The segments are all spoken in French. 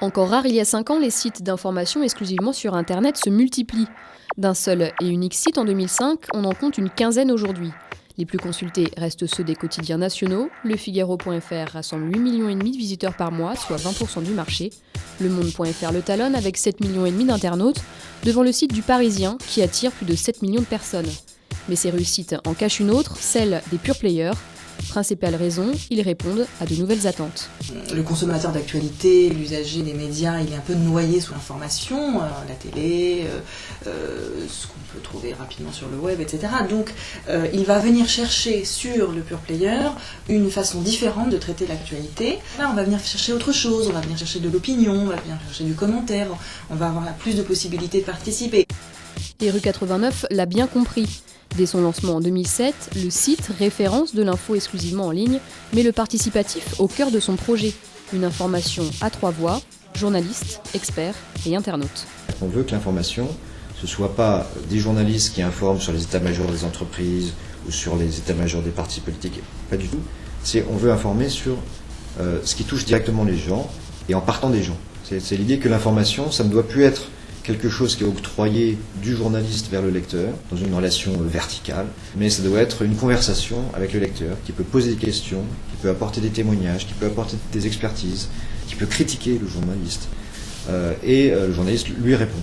Encore rare il y a 5 ans, les sites d'information exclusivement sur Internet se multiplient. D'un seul et unique site en 2005, on en compte une quinzaine aujourd'hui. Les plus consultés restent ceux des quotidiens nationaux. Le Figaro.fr rassemble 8,5 millions de visiteurs par mois, soit 20% du marché. Le Monde.fr le talonne avec 7,5 millions d'internautes, devant le site du Parisien qui attire plus de 7 millions de personnes. Mais ces réussites en cachent une autre, celle des pure players. Principale raison, ils répondent à de nouvelles attentes. Le consommateur d'actualité, l'usager des médias, il est un peu noyé sous l'information, la télé, ce qu'on peut trouver rapidement sur le web, etc. Donc il va venir chercher sur le pure player une façon différente de traiter l'actualité. Là, on va venir chercher autre chose, on va venir chercher de l'opinion, on va venir chercher du commentaire, on va avoir plus de possibilités de participer. Et Rue 89 l'a bien compris. Dès son lancement en 2007, le site, référence de l'info exclusivement en ligne, met le participatif au cœur de son projet. Une information à 3 voix, journalistes, experts et internautes. On veut que l'information, ce ne soit pas des journalistes qui informent sur les états-majors des entreprises ou sur les états-majors des partis politiques, pas du tout. On veut informer sur ce qui touche directement les gens et en partant des gens. C'est l'idée que l'information, ça ne doit plus être quelque chose qui est octroyé du journaliste vers le lecteur, dans une relation verticale, mais ça doit être une conversation avec le lecteur, qui peut poser des questions, qui peut apporter des témoignages, qui peut apporter des expertises, qui peut critiquer le journaliste, et le journaliste lui répond.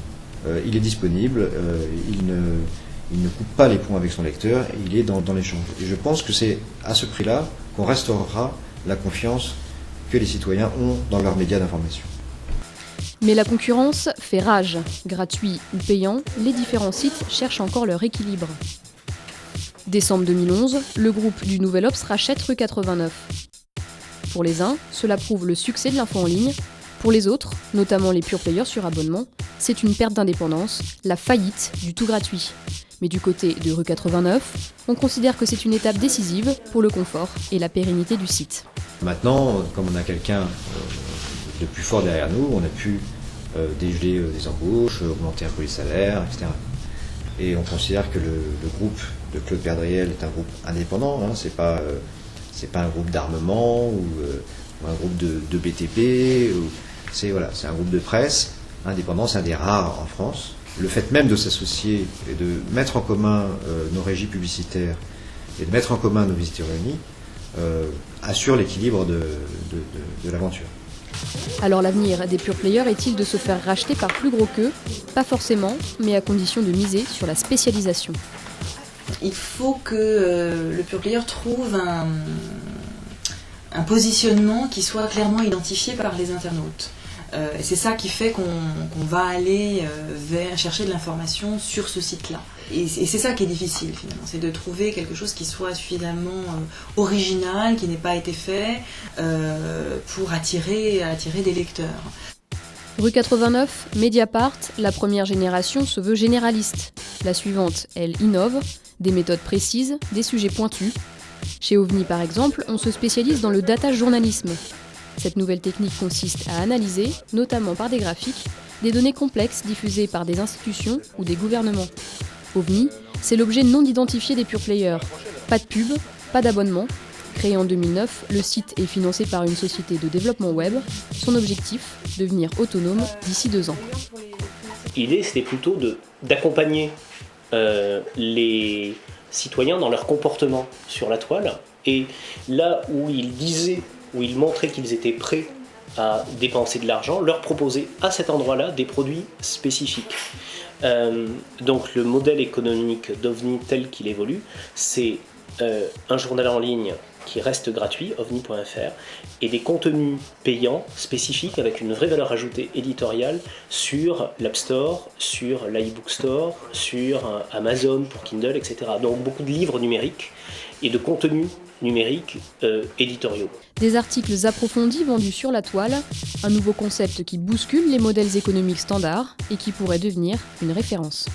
Il est disponible, il ne coupe pas les ponts avec son lecteur, il est dans l'échange. Et je pense que c'est à ce prix-là qu'on restaurera la confiance que les citoyens ont dans leurs médias d'information. Mais la concurrence fait rage. Gratuit ou payant, les différents sites cherchent encore leur équilibre. Décembre 2011, le groupe du Nouvel Obs rachète Rue 89. Pour les uns, cela prouve le succès de l'info en ligne. Pour les autres, notamment les pure players sur abonnement, c'est une perte d'indépendance, la faillite du tout gratuit. Mais du côté de Rue 89, on considère que c'est une étape décisive pour le confort et la pérennité du site. Maintenant, comme on a quelqu'un de plus fort derrière nous, on a pu dégeler des embauches, augmenter un peu les salaires, etc. Et on considère que le groupe de Claude Perdriel est un groupe indépendant, hein, c'est pas un groupe d'armement ou un groupe de BTP, c'est un groupe de presse indépendant, c'est un des rares en France. Le fait même de s'associer et de mettre en commun nos régies publicitaires et de mettre en commun nos visiteurs réunis assure l'équilibre de l'aventure. Alors l'avenir des pure players est-il de se faire racheter par plus gros qu'eux ? Pas forcément, mais à condition de miser sur la spécialisation. Il faut que le pure player trouve un positionnement qui soit clairement identifié par les internautes. Et c'est ça qui fait qu'on va aller chercher de l'information sur ce site-là. Et c'est ça qui est difficile finalement, c'est de trouver quelque chose qui soit suffisamment original, qui n'ait pas été fait pour attirer des lecteurs. Rue 89, Mediapart, la première génération se veut généraliste. La suivante, elle innove, des méthodes précises, des sujets pointus. Chez OVNI par exemple, on se spécialise dans le data journalisme. Cette nouvelle technique consiste à analyser, notamment par des graphiques, des données complexes diffusées par des institutions ou des gouvernements. OVNI, c'est l'objet non identifié des pure players. Pas de pub, pas d'abonnement. Créé en 2009, le site est financé par une société de développement web. Son objectif, devenir autonome d'ici 2 ans. L'idée, c'était plutôt d'accompagner les citoyens dans leur comportement sur la toile. Et là où ils montraient qu'ils étaient prêts à dépenser de l'argent, leur proposer à cet endroit-là des produits spécifiques. Donc le modèle économique d'OVNI tel qu'il évolue, c'est un journal en ligne qui reste gratuit, ovni.fr, et des contenus payants spécifiques avec une vraie valeur ajoutée éditoriale sur l'App Store, sur l'iBook Store, sur Amazon pour Kindle, etc. Donc beaucoup de livres numériques et de contenus numériques éditoriaux. Des articles approfondis vendus sur la toile, un nouveau concept qui bouscule les modèles économiques standards et qui pourrait devenir une référence.